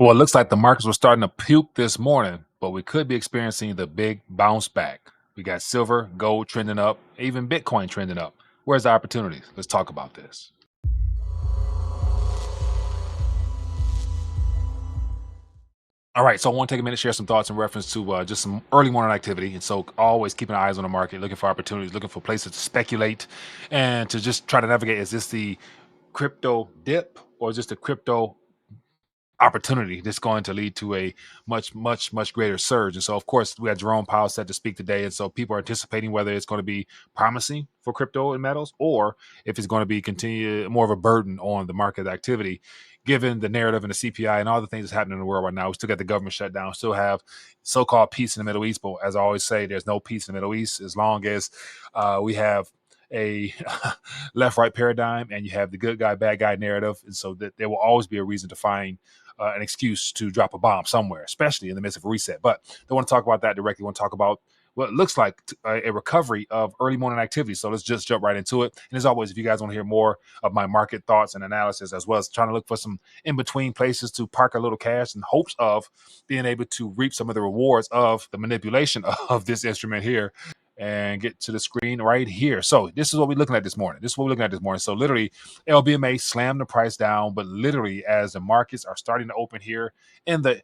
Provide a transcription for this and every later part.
Well, it looks like the markets were starting to puke this morning, but we could be experiencing the big bounce back. We got silver, gold trending up, even Bitcoin trending up. Where's the opportunities? Let's talk about this. All right, so I want to take a minute, share some thoughts in reference to just some early morning activity. And so, always keeping eyes on the market, looking for opportunities, looking for places to speculate and to just try to navigate. Is this the crypto dip or is this the crypto opportunity that's going to lead to a much greater surge? And so, of course, we had Jerome Powell set to speak today, and so people are anticipating whether it's going to be promising for crypto and metals or if it's going to be continue more of a burden on the market activity. Given the narrative and the CPI and all the things that's happening in the world right now, we still got the government shutdown, still have so-called peace in the Middle East. But as I always say, there's no peace in the Middle East as long as we have a left right paradigm and you have the good guy bad guy narrative, and so that there will always be a reason to find an excuse to drop a bomb somewhere, especially in the midst of a reset. But don't want to talk about that directly. I want to talk about what looks like a recovery of early morning activity. So let's just jump right into it. And as always, if you guys want to hear more of my market thoughts and analysis, as well as trying to look for some in between places to park a little cash in hopes of being able to reap some of the rewards of the manipulation of this instrument here, and get to the screen right here. So this is what we're looking at this morning. This is what we're looking at this morning. So literally, LBMA slammed the price down, but literally as the markets are starting to open here in the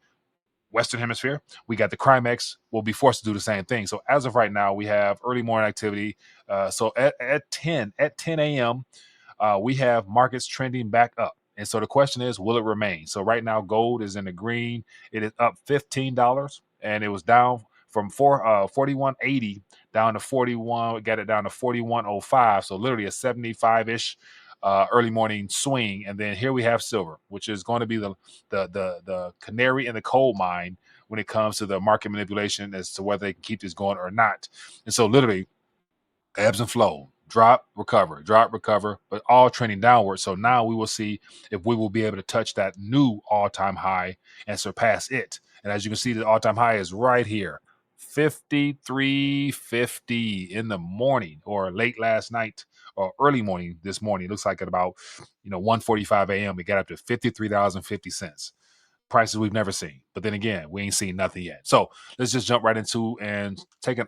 Western Hemisphere, we got the Crimex will be forced to do the same thing. So as of right now, we have early morning activity. So at 10 a.m., we have markets trending back up. And so the question is, will it remain? So right now, gold is in the green. It is up $15, and it was down from 41.80 down to 41. We got it down to 41.05. So literally a 75-ish early morning swing. And then here we have silver, which is going to be the canary in the coal mine when it comes to the market manipulation as to whether they can keep this going or not. And so literally ebbs and flow, drop, recover, but all trending downward. So now we will see if we will be able to touch that new all-time high and surpass it. And as you can see, the all-time high is right here, 53.50 in the morning or late last night or early morning this morning. It looks like at about 1:45 a.m. it got up to $53.50, prices we've never seen. But then again, we ain't seen nothing yet. So let's just jump right into and take a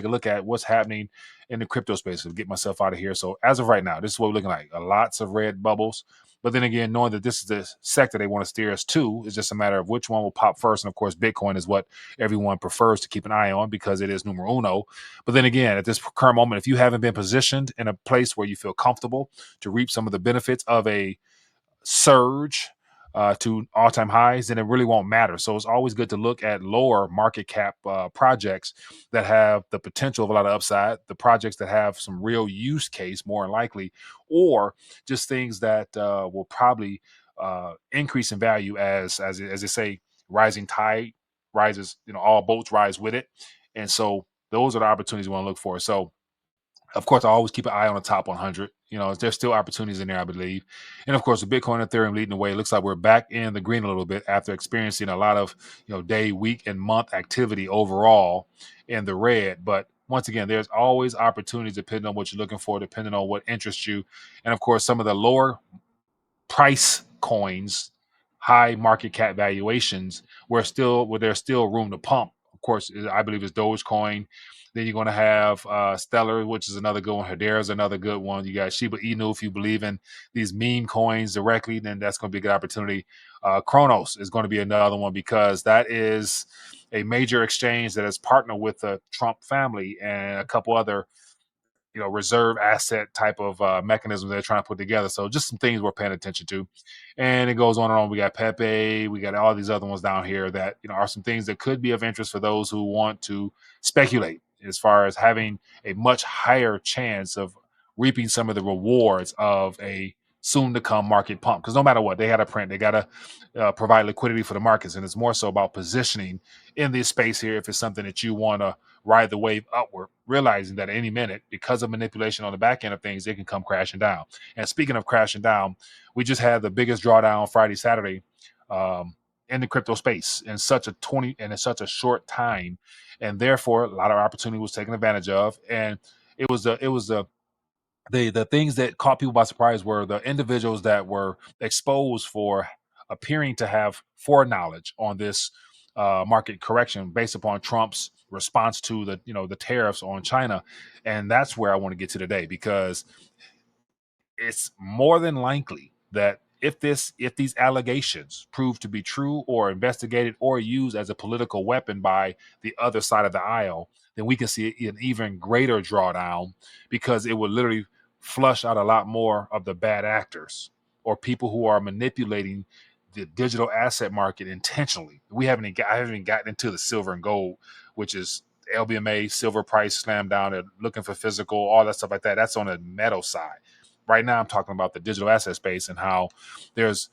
look at what's happening in the crypto space and get myself out of here. So as of right now, this is what we're looking like. Lots of red bubbles. But then again, knowing that this is the sector they want to steer us to, it's just a matter of which one will pop first. And of course, Bitcoin is what everyone prefers to keep an eye on because it is numero uno. But then again, at this current moment, if you haven't been positioned in a place where you feel comfortable to reap some of the benefits of a surge to all-time highs, then it really won't matter. So it's always good to look at lower market cap projects that have the potential of a lot of upside, the projects that have some real use case more than likely, or just things that will probably increase in value as they say, rising tide rises, all boats rise with it. And so those are the opportunities we want to look for. So of course, I always keep an eye on the top 100. There's still opportunities in there, I believe. And of course, with Bitcoin and Ethereum leading the way, it looks like we're back in the green a little bit after experiencing a lot of, day, week, and month activity overall in the red. But once again, there's always opportunities depending on what you're looking for, depending on what interests you. And of course, some of the lower price coins, high market cap valuations, where there's still room to pump. Of course, I believe it's Dogecoin. Then you're going to have Stellar, which is another good one. Hedera is another good one. You got Shiba Inu. If you believe in these meme coins directly, then that's going to be a good opportunity. Kronos is going to be another one because that is a major exchange that has partnered with the Trump family and a couple other reserve asset type of mechanisms they're trying to put together. So just some things we're paying attention to. And it goes on and on. We got Pepe, we got all these other ones down here that are some things that could be of interest for those who want to speculate as far as having a much higher chance of reaping some of the rewards of a soon to come market pump. Because no matter what, they got to print, they got to provide liquidity for the markets. And it's more so about positioning in this space here if it's something that you want to ride the wave upward, realizing that at any minute, because of manipulation on the back end of things, they can come crashing down. And speaking of crashing down, we just had the biggest drawdown Friday, Saturday in the crypto space in such a short time, and therefore a lot of opportunity was taken advantage of. And the things that caught people by surprise were the individuals that were exposed for appearing to have foreknowledge on this market correction based upon Trump's response to the tariffs on China. And that's where I want to get to today, because it's more than likely that if these allegations prove to be true or investigated or used as a political weapon by the other side of the aisle, then we can see an even greater drawdown, because it would literally flush out a lot more of the bad actors or people who are manipulating the digital asset market intentionally. I haven't even gotten into the silver and gold, which is LBMA silver price slammed down. They're looking for physical, all that stuff like that. That's on the metal side. Right now, I'm talking about the digital asset space and how there's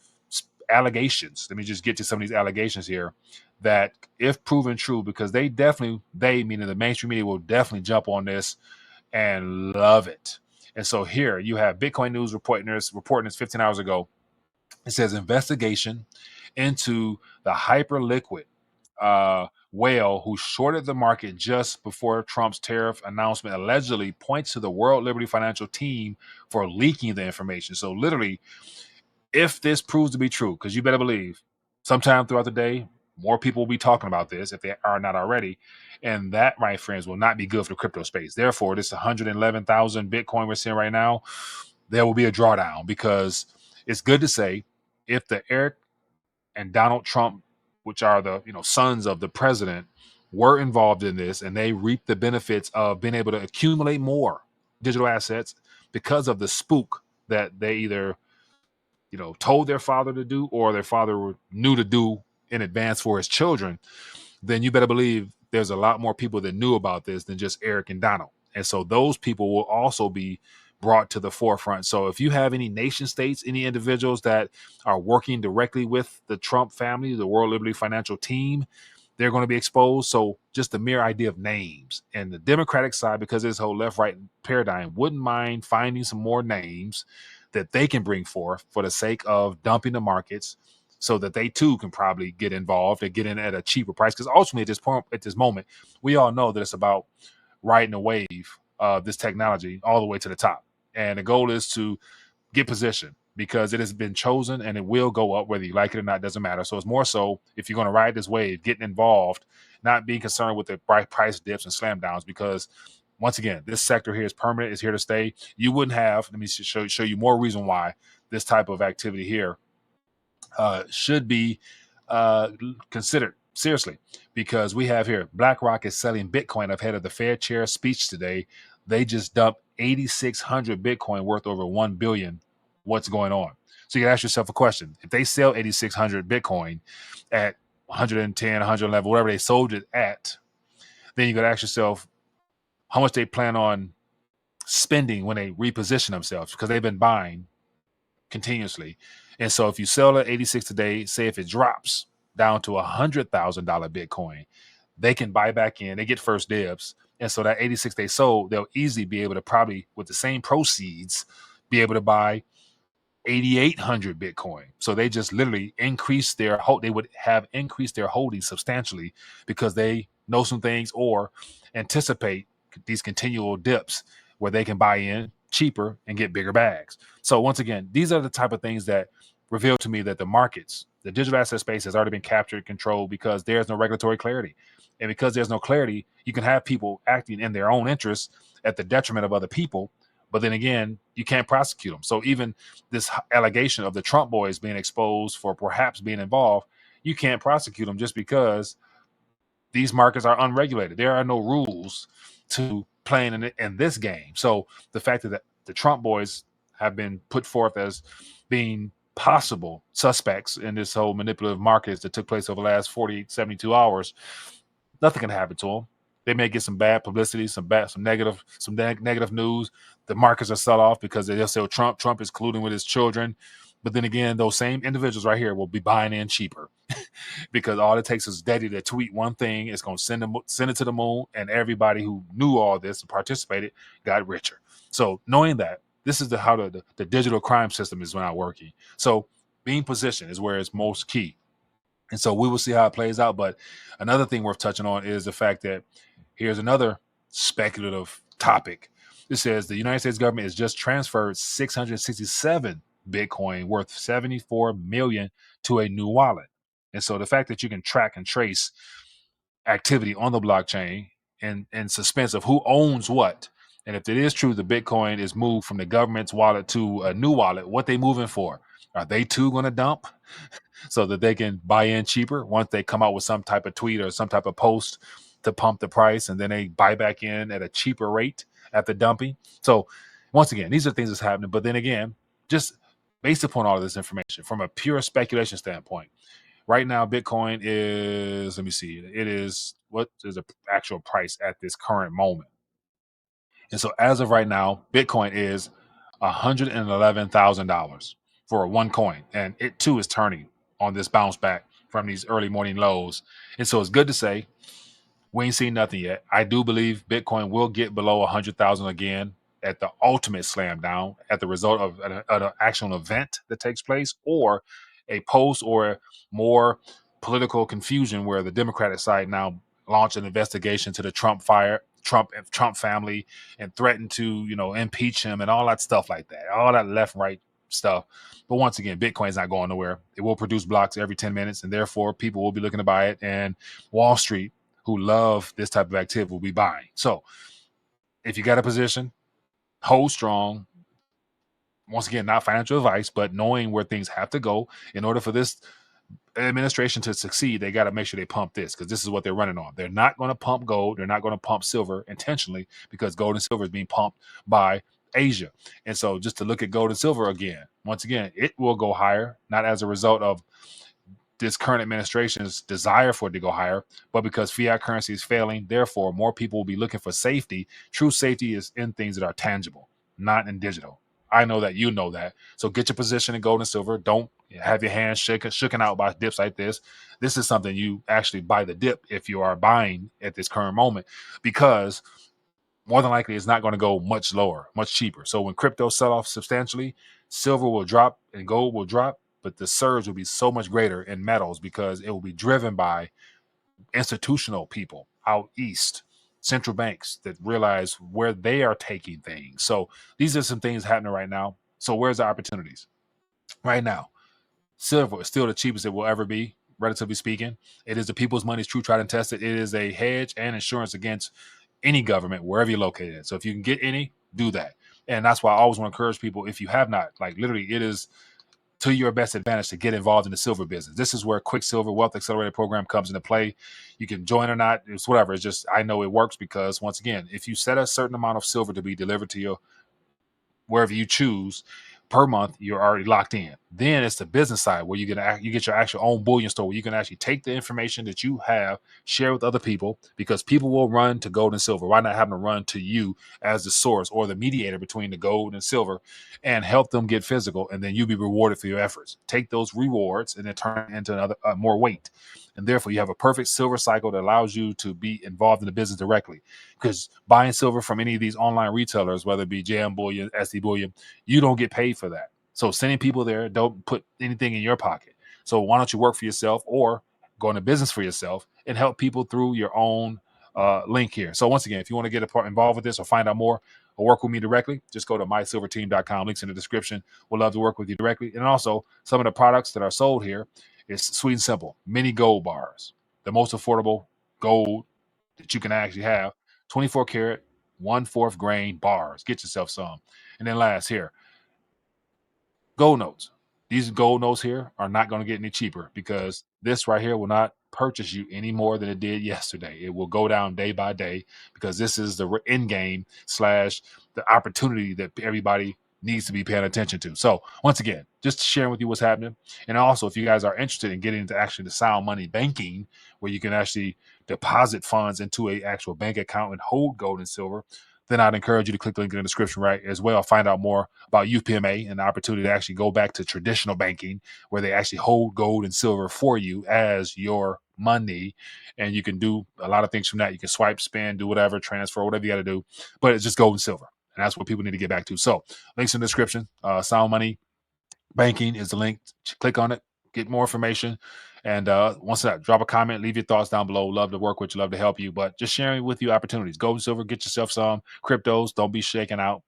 allegations. Let me just get to some of these allegations here that, if proven true, because they meaning the mainstream media, will definitely jump on this and love it. And so here you have Bitcoin News reporting this 15 hours ago. It says investigation into the hyper liquid whale who shorted the market just before Trump's tariff announcement allegedly points to the World Liberty Financial team for leaking the information. So literally, if this proves to be true, because you better believe sometime throughout the day, more people will be talking about this if they are not already. And that, my friends, will not be good for the crypto space. Therefore, this 111,000 Bitcoin we're seeing right now, there will be a drawdown, because it's good to say, if the Eric and Donald Trump, which are the sons of the president, were involved in this, and they reap the benefits of being able to accumulate more digital assets because of the spook that they either told their father to do, or their father knew to do in advance for his children, then you better believe there's a lot more people that knew about this than just Eric and Donald. And so those people will also be brought to the forefront. So if you have any nation states, any individuals that are working directly with the Trump family, the World Liberty Financial team, they're going to be exposed. So just the mere idea of names. And the Democratic side, because of this whole left-right paradigm, wouldn't mind finding some more names that they can bring forth for the sake of dumping the markets, so that they too can probably get involved and get in at a cheaper price. Because ultimately, at this moment, we all know that it's about riding a wave of this technology all the way to the top. And the goal is to get position, because it has been chosen and it will go up whether you like it or not. Doesn't matter. So it's more so, if you're going to ride this wave, getting involved, not being concerned with the price dips and slam downs, because once again, this sector here is permanent, is here to stay. You wouldn't have, let me show you more reason why this type of activity here should be considered seriously, because we have here BlackRock is selling Bitcoin ahead of the Fed chair speech today. They just dumped 8,600 Bitcoin worth over 1 billion. What's going on? So you can ask yourself a question. If they sell 8,600 Bitcoin at 110, 111, whatever they sold it at, then you got to ask yourself how much they plan on spending when they reposition themselves, because they've been buying continuously. And so if you sell at 86 today, say if it drops down to $100,000 Bitcoin, they can buy back in, they get first dibs. And so that 86 they sold, they'll easily be able to, probably with the same proceeds, be able to buy 8,800 Bitcoin. So they just literally they would have increased their holdings substantially, because they know some things or anticipate these continual dips where they can buy in cheaper and get bigger bags. So once again, these are the type of things that reveal to me that the digital asset space has already been captured, controlled, because there's no regulatory clarity. And because there's no clarity, you can have people acting in their own interests at the detriment of other people. But then again, you can't prosecute them. So even this allegation of the Trump boys being exposed for perhaps being involved, you can't prosecute them just because these markets are unregulated. There are no rules to playing in this game. So the fact that the Trump boys have been put forth as being possible suspects in this whole manipulative markets that took place over the last 48, 72 hours, nothing can happen to them. They may get some bad publicity, some negative news. The markets are sell off because they'll say Trump is colluding with his children. But then again, those same individuals right here will be buying in cheaper because all it takes is Daddy to tweet one thing. It's going to send it to the moon, and everybody who knew all this and participated got richer. So knowing that, this is how the digital crime system is now working. So being positioned is where it's most key. And so we will see how it plays out. But another thing worth touching on is the fact that here's another speculative topic. It says the United States government has just transferred $667 Bitcoin worth 74 million to a new wallet. And so the fact that you can track and trace activity on the blockchain and suspense of who owns what. And if it is true the Bitcoin is moved from the government's wallet to a new wallet, what they moving for? Are they too going to dump so that they can buy in cheaper once they come out with some type of tweet or some type of post to pump the price, and then they buy back in at a cheaper rate at the dumping? So once again, these are things that's happening. But then again, just based upon all of this information from a pure speculation standpoint, right now, Bitcoin is, let me see, it is, what is the actual price at this current moment? And so as of right now, Bitcoin is $111,000 for one coin. And it too is turning on this bounce back from these early morning lows. And so it's good to say we ain't seen nothing yet. I do believe Bitcoin will get below 100,000 again at the ultimate slam down, at the result of an actual event that takes place, or a post or more political confusion where the Democratic side now launched an investigation to the Trump family and threatened to, impeach him and all that stuff like that, all that left right stuff. But once again, Bitcoin's not going nowhere. It will produce blocks every 10 minutes, and therefore people will be looking to buy it, and Wall Street, who love this type of activity, will be buying. So if you got a position, hold strong. Once again, not financial advice, but knowing where things have to go in order for this administration to succeed, they got to make sure they pump this, because this is what they're running on. They're not going to pump gold. They're not going to pump silver intentionally, because gold and silver is being pumped by Asia. And so just to look at gold and silver again, once again, it will go higher, not as a result of this current administration's desire for it to go higher, but because fiat currency is failing, therefore more people will be looking for safety. True safety is in things that are tangible, not in digital. I know that, you know that. So get your position in gold and silver. Don't have your hands shaken out by dips like this. This is something you actually buy the dip if you are buying at this current moment, because more than likely it's not going to go much lower, much cheaper. So when crypto sell off substantially, silver will drop and gold will drop, but the surge will be so much greater in metals because it will be driven by institutional people out east, central banks that realize where they are taking things. So these are some things happening right now. So where's the opportunities? Right now, silver is still the cheapest it will ever be, relatively speaking. It is the people's money, is true, tried and tested. It is a hedge and insurance against any government, wherever you're located. So if you can get any, do that. And that's why I always want to encourage people, if you have not, like literally, it is to your best advantage to get involved in the silver business. This is where Quicksilver Wealth Accelerator Program comes into play. You can join or not. It's whatever. It's just, I know it works because, once again, if you set a certain amount of silver to be delivered to your wherever you choose per month, you're already locked in. Then it's the business side where you get your actual own bullion store, where you can actually take the information that you have, share with other people, because people will run to gold and silver. Why not have them run to you as the source or the mediator between the gold and silver, and help them get physical, and then you be rewarded for your efforts. Take those rewards and then turn it into another more weight. And therefore, you have a perfect silver cycle that allows you to be involved in the business directly. Because buying silver from any of these online retailers, whether it be JM Bullion, SD Bullion, you don't get paid for that. So sending people there don't put anything in your pocket. So why don't you work for yourself or go into business for yourself and help people through your own link here. So once again, if you want to get involved with this or find out more or work with me directly, just go to mysilverteam.com. Links in the description. We'll love to work with you directly. And also, some of the products that are sold here is sweet and simple. Mini gold bars, the most affordable gold that you can actually have. 24 karat, 1/4 grain bars. Get yourself some. And then last here, gold notes. These gold notes here are not going to get any cheaper, because this right here will not purchase you any more than it did yesterday. It will go down day by day, because this is the end game slash the opportunity that everybody needs to be paying attention to. So once again, just sharing with you what's happening. And also, if you guys are interested in getting into actually the sound money banking, where you can actually deposit funds into a actual bank account and hold gold and silver, then I'd encourage you to click the link in the description right as well. Find out more about UPMA and the opportunity to actually go back to traditional banking, where they actually hold gold and silver for you as your money. And you can do a lot of things from that. You can swipe, spend, do whatever, transfer, whatever you got to do. But it's just gold and silver. And that's what people need to get back to. So links in the description. Sound Money Banking is the link. Click on it, get more information. And once that, drop a comment, leave your thoughts down below. Love to work with you, love to help you. But just sharing with you opportunities. Gold and silver, get yourself some cryptos. Don't be shaken out.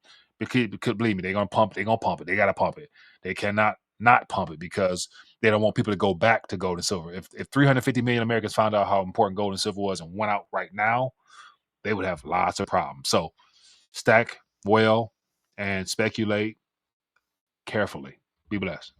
Because believe me, they're gonna pump. They're gonna pump it. They gotta pump it. They cannot not pump it because they don't want people to go back to gold and silver. If 350 million Americans found out how important gold and silver was and went out right now, they would have lots of problems. So stack well and speculate carefully. Be blessed.